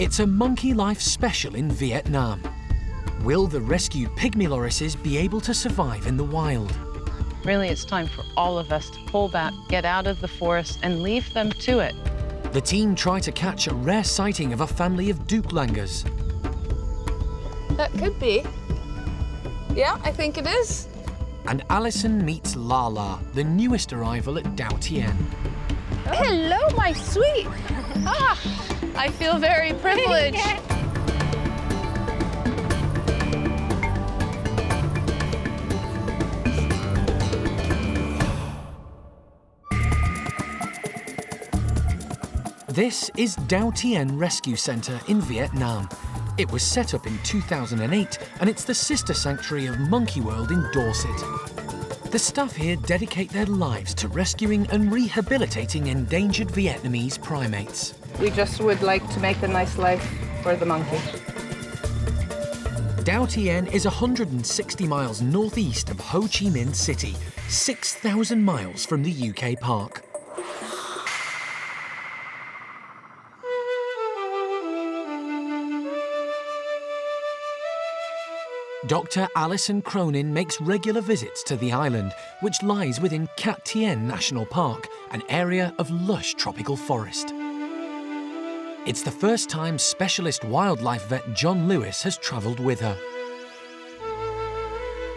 It's a monkey life special in Vietnam. Will the rescued pygmy lorises be able to survive in the wild? Really, it's time for all of us to pull back, get out of the forest, and leave them to it. The team try to catch a rare sighting of a family of Duklangers. That could be. Yeah, I think it is. And Alison meets Lala, the newest arrival at Dao Tien. Hello, my sweet. I feel very privileged. This is Dao Tien Rescue Centre in Vietnam. It was set up in 2008 and it's the sister sanctuary of Monkey World in Dorset. The staff here dedicate their lives to rescuing and rehabilitating endangered Vietnamese primates. We just would like to make a nice life for the monkey. Dao Tien is 160 miles northeast of Ho Chi Minh City, 6,000 miles from the UK park. Dr. Alison Cronin makes regular visits to the island, which lies within Cat Tien National Park, an area of lush tropical forest. It's the first time specialist wildlife vet John Lewis has travelled with her.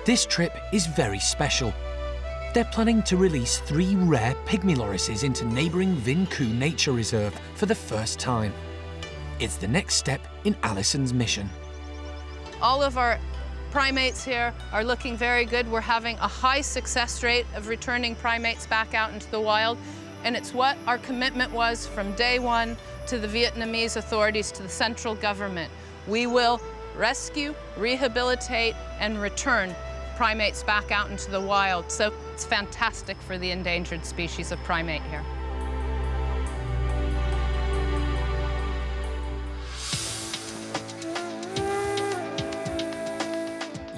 This trip is very special. They're planning to release 3 rare pygmy lorises into neighbouring Vinh Khu Nature Reserve for the first time. It's the next step in Alison's mission. All of our primates here are looking very good. We're having a high success rate of returning primates back out into the wild, and it's what our commitment was from day one to the Vietnamese authorities, to the central government. We will rescue, rehabilitate, and return primates back out into the wild. So it's fantastic for the endangered species of primate here.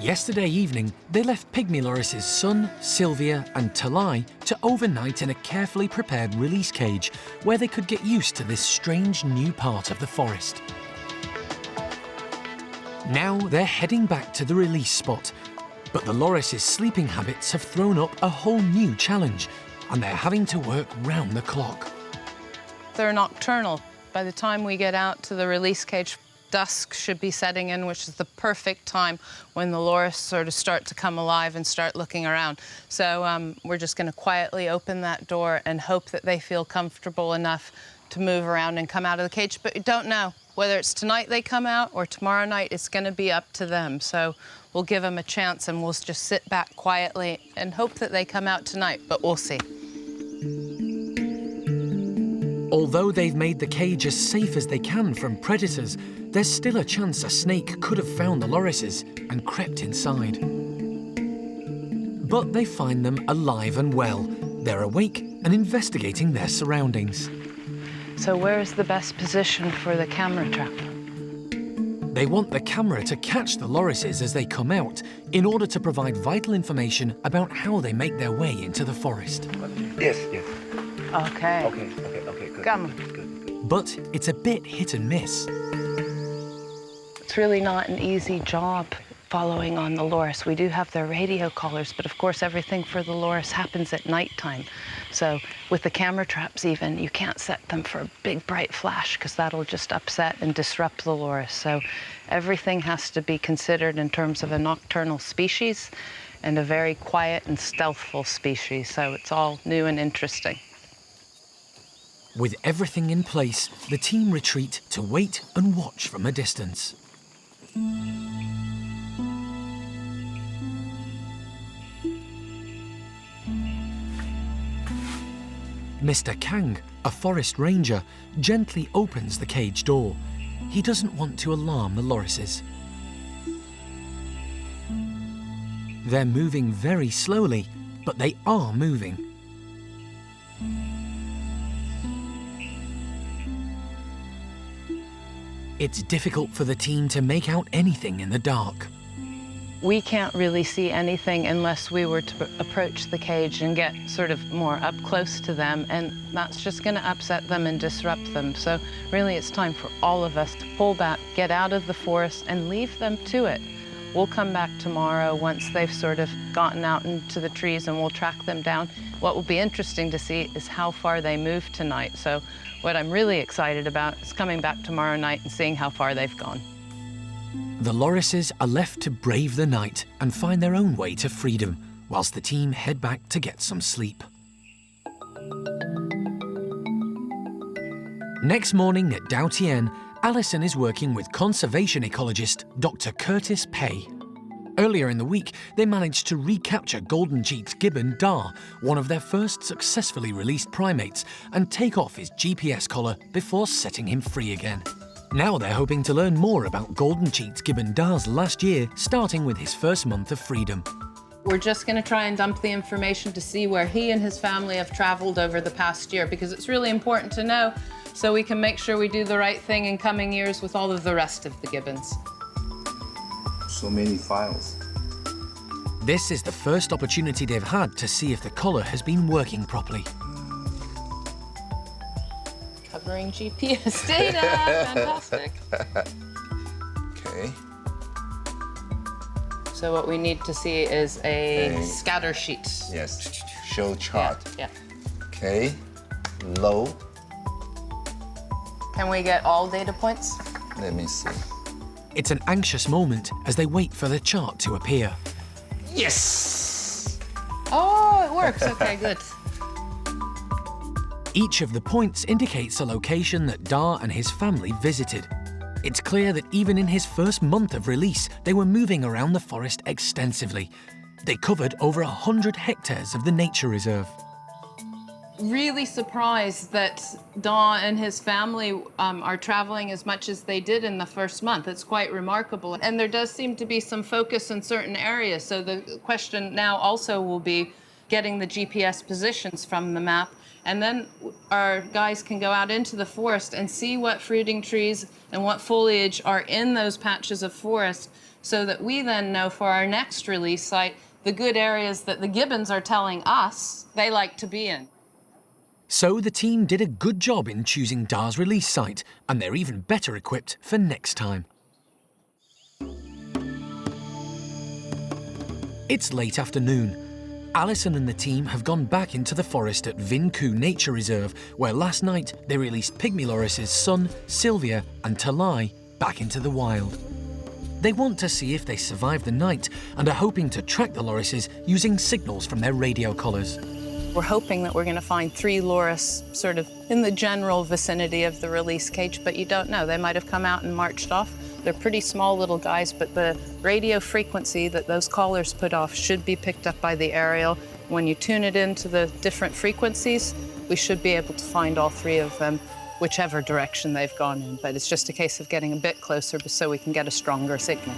Yesterday evening, they left pygmy lorises Sun, Sylvia and Talai to overnight in a carefully prepared release cage where they could get used to this strange new part of the forest. Now they're heading back to the release spot, but the lorises' sleeping habits have thrown up a whole new challenge and they're having to work round the clock. They're nocturnal. By the time we get out to the release cage, dusk should be setting in, which is the perfect time when the loris sort of start to come alive and start looking around. So we're just going to quietly open that door and hope that they feel comfortable enough to move around and come out of the cage. But you don't know whether it's tonight they come out or tomorrow night. It's going to be up to them. So we'll give them a chance and we'll just sit back quietly and hope that they come out tonight, but we'll see. Although they've made the cage as safe as they can from predators, there's still a chance a snake could have found the lorises and crept inside. But they find them alive and well. They're awake and investigating their surroundings. So where's the best position for the camera trap? They want the camera to catch the lorises as they come out in order to provide vital information about how they make their way into the forest. Yes. Okay. Okay, good. Come. Good. But it's a bit hit and miss. It's really not an easy job following on the loris. We do have their radio collars, but of course everything for the loris happens at nighttime. So with the camera traps even, you can't set them for a big bright flash because that'll just upset and disrupt the loris. So everything has to be considered in terms of a nocturnal species and a very quiet and stealthful species. So it's all new and interesting. With everything in place, the team retreat to wait and watch from a distance. Mr. Kang, a forest ranger, gently opens the cage door. He doesn't want to alarm the lorises. They're moving very slowly, but they are moving. It's difficult for the team to make out anything in the dark. We can't really see anything unless we were to approach the cage and get sort of more up close to them, and that's just going to upset them and disrupt them. So really it's time for all of us to pull back, get out of the forest and leave them to it. We'll come back tomorrow once they've sort of gotten out into the trees, and we'll track them down. What will be interesting to see is how far they move tonight. So what I'm really excited about is coming back tomorrow night and seeing how far they've gone. The lorises are left to brave the night and find their own way to freedom, whilst the team head back to get some sleep. Next morning at Doutien, Alison is working with conservation ecologist Dr. Curtis Pay. Earlier in the week, they managed to recapture golden-cheeked gibbon Dar, one of their first successfully released primates, and take off his GPS collar before setting him free again. Now they're hoping to learn more about golden-cheeked gibbon Dar's last year, starting with his first month of freedom. We're just going to try and dump the information to see where he and his family have traveled over the past year, because it's really important to know so we can make sure we do the right thing in coming years with all of the rest of the gibbons. So many files. This is the first opportunity they've had to see if the collar has been working properly. Covering GPS data, fantastic. Okay. So what we need to see is a Okay. scatter sheet. Yes. Show chart. Yeah. Okay. Low. Can we get all data points? Let me see. It's an anxious moment as they wait for the chart to appear. Yes! Oh, it works. Okay, good. Each of the points indicates a location that Dar and his family visited. It's clear that even in his first month of release, they were moving around the forest extensively. They covered over 100 hectares of the nature reserve. Really surprised that Dar and his family are traveling as much as they did in the first month. It's quite remarkable. And there does seem to be some focus in certain areas. So the question now also will be getting the GPS positions from the map. And then our guys can go out into the forest and see what fruiting trees and what foliage are in those patches of forest, so that we then know for our next release site the good areas that the gibbons are telling us they like to be in. So the team did a good job in choosing Dar's release site, and they're even better equipped for next time. It's late afternoon. Alison and the team have gone back into the forest at Vinku Nature Reserve, where last night they released Pygmy Loris's son, Sylvia, and Talai back into the wild. They want to see if they survived the night and are hoping to track the lorises using signals from their radio collars. We're hoping that we're going to find 3 loris sort of in the general vicinity of the release cage, but you don't know. They might have come out and marched off. They're pretty small little guys, but the radio frequency that those collars put off should be picked up by the aerial. When you tune it into the different frequencies, we should be able to find all 3 of them, whichever direction they've gone in. But it's just a case of getting a bit closer so we can get a stronger signal.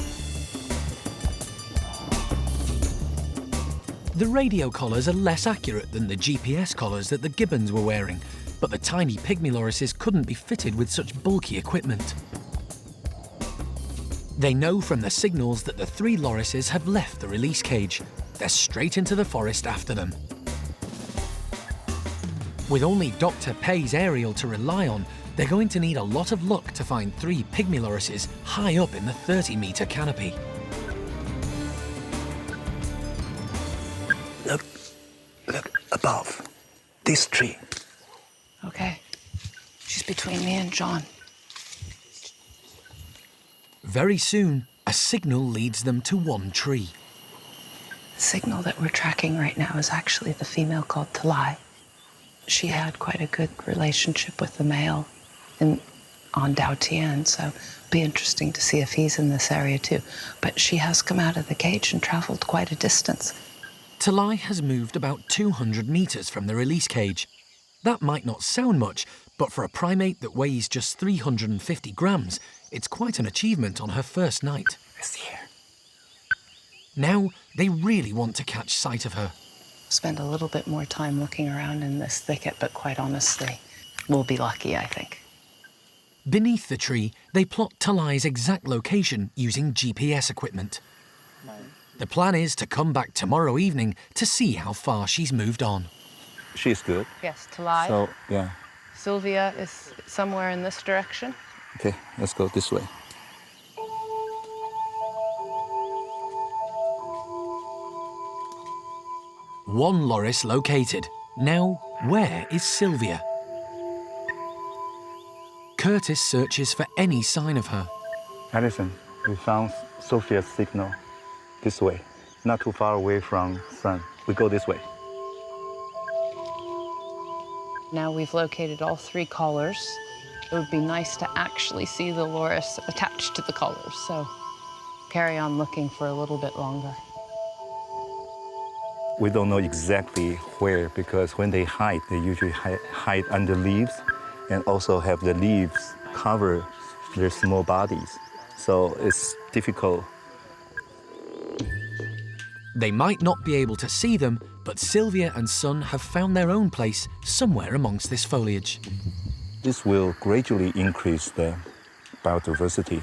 The radio collars are less accurate than the GPS collars that the gibbons were wearing, but the tiny pygmy lorises couldn't be fitted with such bulky equipment. They know from the signals that the 3 lorises have left the release cage. They're straight into the forest after them. With only Dr. Pay's aerial to rely on, they're going to need a lot of luck to find 3 pygmy lorises high up in the 30-metre canopy. Look above this tree. Okay. She's between me and John. Very soon, a signal leads them to one tree. The signal that we're tracking right now is actually the female called Talai. She had quite a good relationship with the male on Doutien, so it'll be interesting to see if he's in this area too. But she has come out of the cage and traveled quite a distance. Talai has moved about 200 metres from the release cage. That might not sound much, but for a primate that weighs just 350 grams, it's quite an achievement on her first night. It's here. Now, they really want to catch sight of her. Spend a little bit more time looking around in this thicket, but quite honestly, we'll be lucky, I think. Beneath the tree, they plot Talai's exact location using GPS equipment. The plan is to come back tomorrow evening to see how far she's moved on. She's good. Yes, to lie. So, yeah. Sylvia is somewhere in this direction. Okay, let's go this way. One loris located. Now, where is Sylvia? Curtis searches for any sign of her. Alison, we found Sophia's signal. This way, not too far away from sun. We go this way. Now we've located all 3 collars. It would be nice to actually see the loris attached to the collars, so carry on looking for a little bit longer. We don't know exactly where because when they hide, they usually hide under leaves and also have the leaves cover their small bodies. So it's difficult. They might not be able to see them, but Sylvia and Son have found their own place somewhere amongst this foliage. This will gradually increase the biodiversity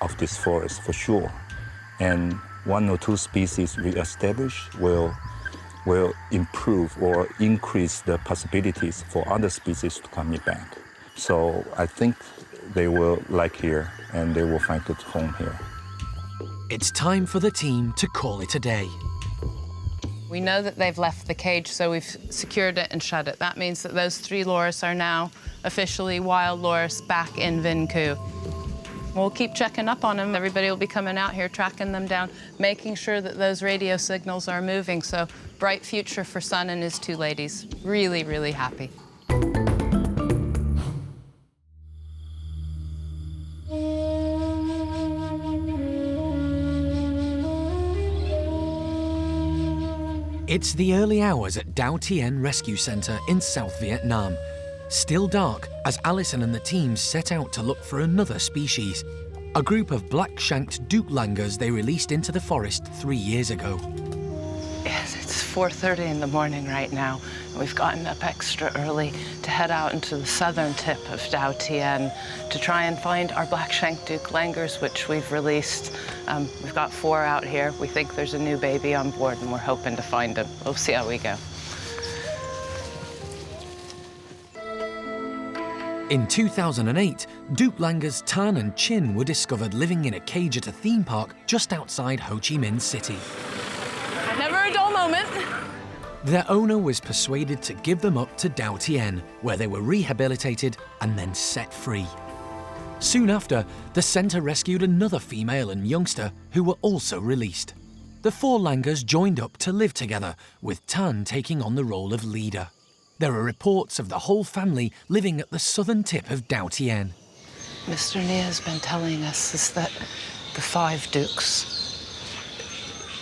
of this forest for sure. And 1 or 2 species we establish will improve or increase the possibilities for other species to come back. So I think they will like here and they will find good home here. It's time for the team to call it a day. We know that they've left the cage, so we've secured it and shut it. That means that those 3 loris are now officially wild loris back in Vinku. We'll keep checking up on them. Everybody will be coming out here, tracking them down, making sure that those radio signals are moving. So bright future for Son and his 2 ladies. Really, really happy. It's the early hours at Dao Tien Rescue Centre in South Vietnam. Still dark as Alison and the team set out to look for another species, a group of black-shanked Dukelangers they released into the forest 3 years ago. Yes, it's 4:30 in the morning right now. We've gotten up extra early to head out into the southern tip of Dao Tien to try and find our black-shanked Dukelangers, which we've released. We've got 4 out here. We think there's a new baby on board, and we're hoping to find him. We'll see how we go. In 2008, Dukelangers Tan and Chin were discovered living in a cage at a theme park just outside Ho Chi Minh City. Never a dull moment. Their owner was persuaded to give them up to Dao Tien, where they were rehabilitated and then set free. Soon after, the centre rescued another female and youngster who were also released. The 4 Langers joined up to live together, with Tan taking on the role of leader. There are reports of the whole family living at the southern tip of Dao Tien. Mr. Nia has been telling us is that the 5 Dukes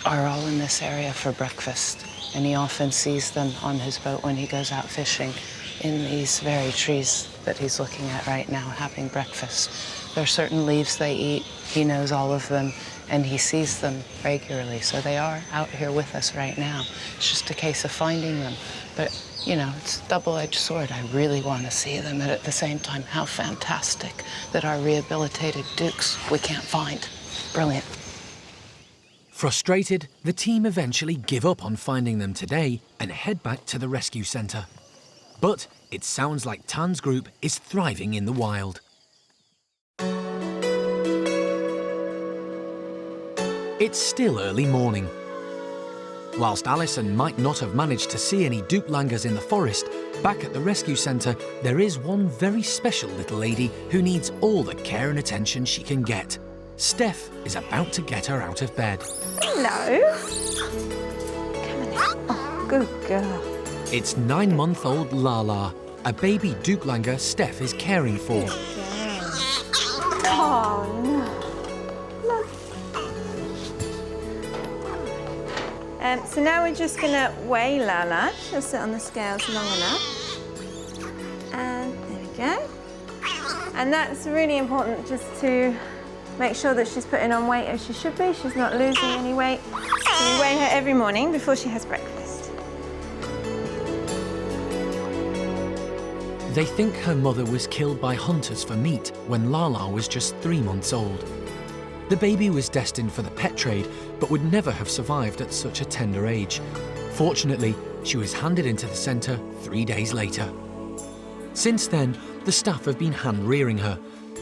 are all in this area for breakfast, and he often sees them on his boat when he goes out fishing in these very trees that he's looking at right now, having breakfast. There are certain leaves they eat. He knows all of them, and he sees them regularly, so they are out here with us right now. It's just a case of finding them. But, you know, it's a double-edged sword. I really want to see them, and at the same time, how fantastic that our rehabilitated Dukes we can't find. Brilliant. Frustrated, the team eventually give up on finding them today and head back to the rescue centre. But it sounds like Tan's group is thriving in the wild. It's still early morning. Whilst Alison might not have managed to see any Dukelangers in the forest, back at the rescue centre there is one very special little lady who needs all the care and attention she can get. Steph is about to get her out of bed. Hello. Come on now. Oh, good girl. It's 9-month-old Lala, a baby Dukelanger Steph is caring for. Oh, no. Look. So now we're just going to weigh Lala. She'll sit on the scales long enough. And there we go. And that's really important just to make sure that she's putting on weight as she should be. She's not losing any weight. So we weigh her every morning before she has breakfast. They think her mother was killed by hunters for meat when Lala was just 3 months old. The baby was destined for the pet trade, but would never have survived at such a tender age. Fortunately, she was handed into the centre 3 days later. Since then, the staff have been hand-rearing her.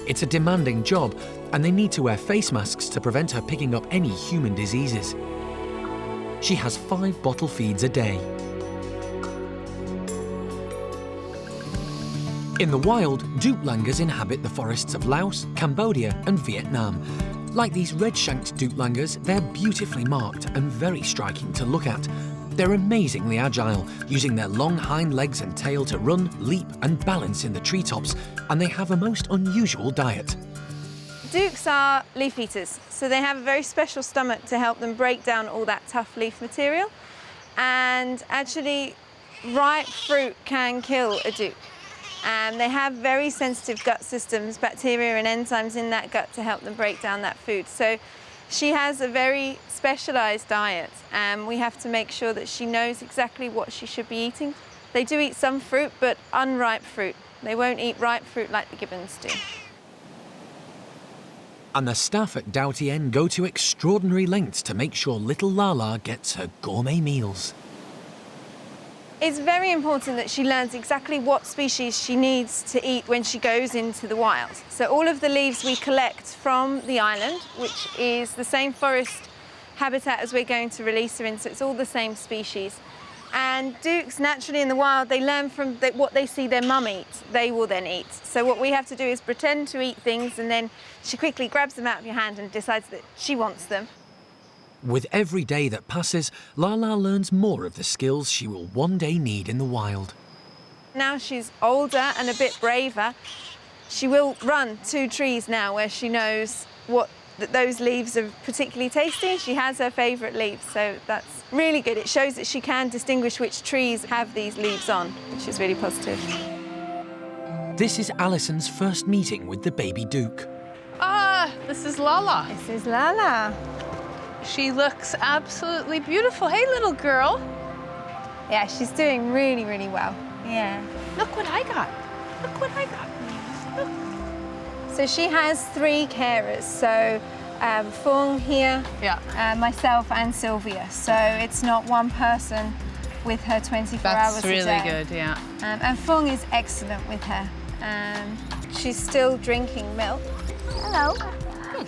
It's a demanding job, and they need to wear face masks to prevent her picking up any human diseases. She has 5 bottle feeds a day. In the wild, Duiklangers inhabit the forests of Laos, Cambodia and Vietnam. Like these red-shanked Duiklangers, they're beautifully marked and very striking to look at. They're amazingly agile, using their long hind legs and tail to run, leap and balance in the treetops, and they have a most unusual diet. Dukes are leaf eaters, so they have a very special stomach to help them break down all that tough leaf material. And actually, ripe fruit can kill a duke. And they have very sensitive gut systems, bacteria and enzymes in that gut to help them break down that food. So she has a very specialised diet, and we have to make sure that she knows exactly what she should be eating. They do eat some fruit, but unripe fruit. They won't eat ripe fruit like the gibbons do. And the staff at Dao Tien go to extraordinary lengths to make sure little Lala gets her gourmet meals. It's very important that she learns exactly what species she needs to eat when she goes into the wild. So all of the leaves we collect from the island, which is the same forest habitat as we're going to release her in, so it's all the same species. And dukes, naturally in the wild, they learn from what they see their mum eat, they will then eat. So what we have to do is pretend to eat things, and then she quickly grabs them out of your hand and decides that she wants them. With every day that passes, Lala learns more of the skills she will one day need in the wild. Now she's older and a bit braver, she will run to trees now where she knows that those leaves are particularly tasty. She has her favourite leaves, so that's really good. It shows that she can distinguish which trees have these leaves on, which is really positive. This is Alison's first meeting with the baby duke. Ah, this is Lala. This is Lala. She looks absolutely beautiful. Hey, little girl. Yeah, she's doing really, really well. Yeah. Look what I got. Look what I got. Look. So she has 3 carers. So Fung here, myself and Sylvia. So it's not one person with her 24 hours a day. That's really good, yeah. And Fung is excellent with her. She's still drinking milk. Hello.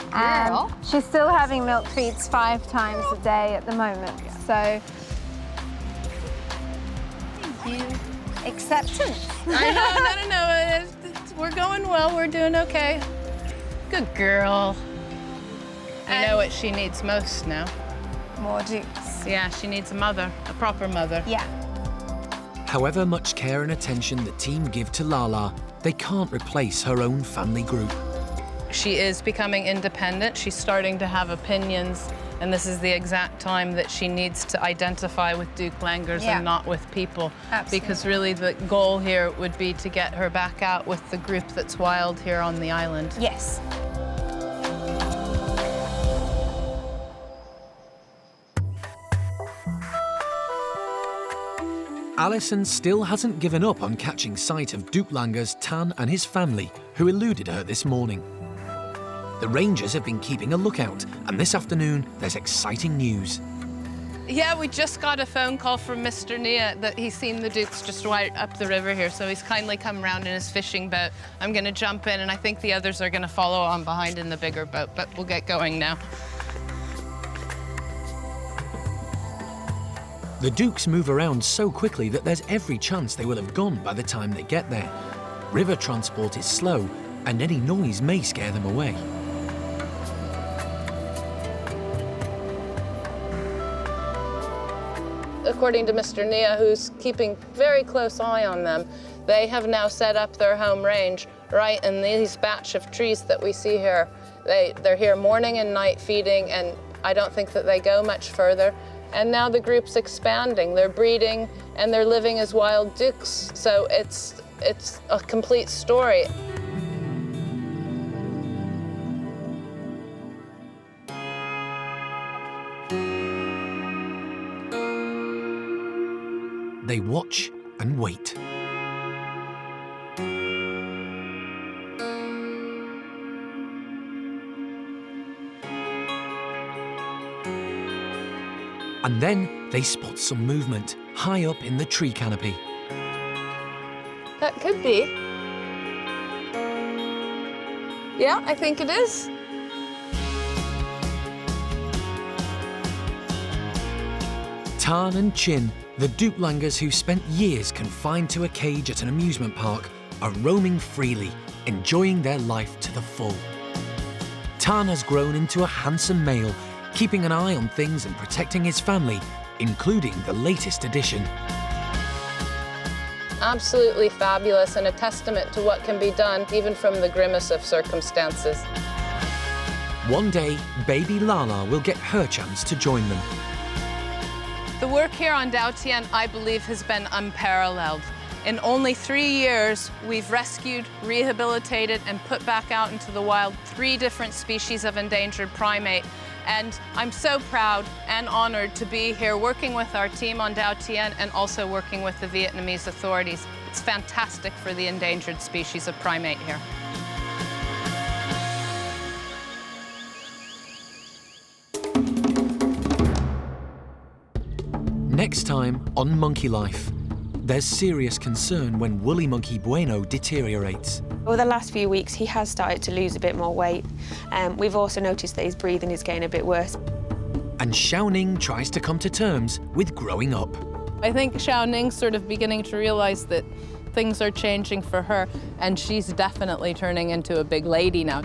Girl. She's still having milk feeds 5 times a day at the moment. So, Thank you. acceptance. I know. We're going well. We're doing okay. Good girl. I know what she needs most now. More dukes. Yeah, she needs a mother, a proper mother. Yeah. However much care and attention the team give to Lala, they can't replace her own family group. She is becoming independent. She's starting to have opinions, and this is the exact time that she needs to identify with Duiklangers and not with people. Absolutely. Because really the goal here would be to get her back out with the group that's wild here on the island. Yes. Alison still hasn't given up on catching sight of Duiklangers Tan and his family, who eluded her this morning. The rangers have been keeping a lookout, and this afternoon there's exciting news. Yeah, we just got a phone call from Mr. Nia that he's seen the dukes just right up the river here, so he's kindly come round in his fishing boat. I'm going to jump in, and I think the others are going to follow on behind in the bigger boat, but we'll get going now. The dukes move around so quickly that there's every chance they will have gone by the time they get there. River transport is slow, and any noise may scare them away. According to Mr. Nia, who's keeping very close eye on them, they have now set up their home range right in these batch of trees that we see here. They're here morning and night feeding, and I don't think that they go much further. And now the group's expanding. They're breeding and they're living as wild dukes. So it's a complete story. They watch and wait. And then they spot some movement high up in the tree canopy. That could be. Yeah, I think it is. Tarn and Chin, the Duplangas who spent years confined to a cage at an amusement park, are roaming freely, enjoying their life to the full. Tarn has grown into a handsome male, keeping an eye on things and protecting his family, including the latest addition. Absolutely fabulous and a testament to what can be done even from the grimmest of circumstances. One day, baby Lala will get her chance to join them. The work here on Dao Tian, I believe, has been unparalleled. In only 3 years, we've rescued, rehabilitated, and put back out into the wild 3 different species of endangered primate. And I'm so proud and honored to be here working with our team on Dao Tian and also working with the Vietnamese authorities. It's fantastic for the endangered species of primate here. Next time on Monkey Life, there's serious concern when woolly monkey Bueno deteriorates. Over the last few weeks, he has started to lose a bit more weight. We've also noticed that his breathing is getting a bit worse. And Xiaoning tries to come to terms with growing up. I think Xiaoning's sort of beginning to realize that things are changing for her, and she's definitely turning into a big lady now.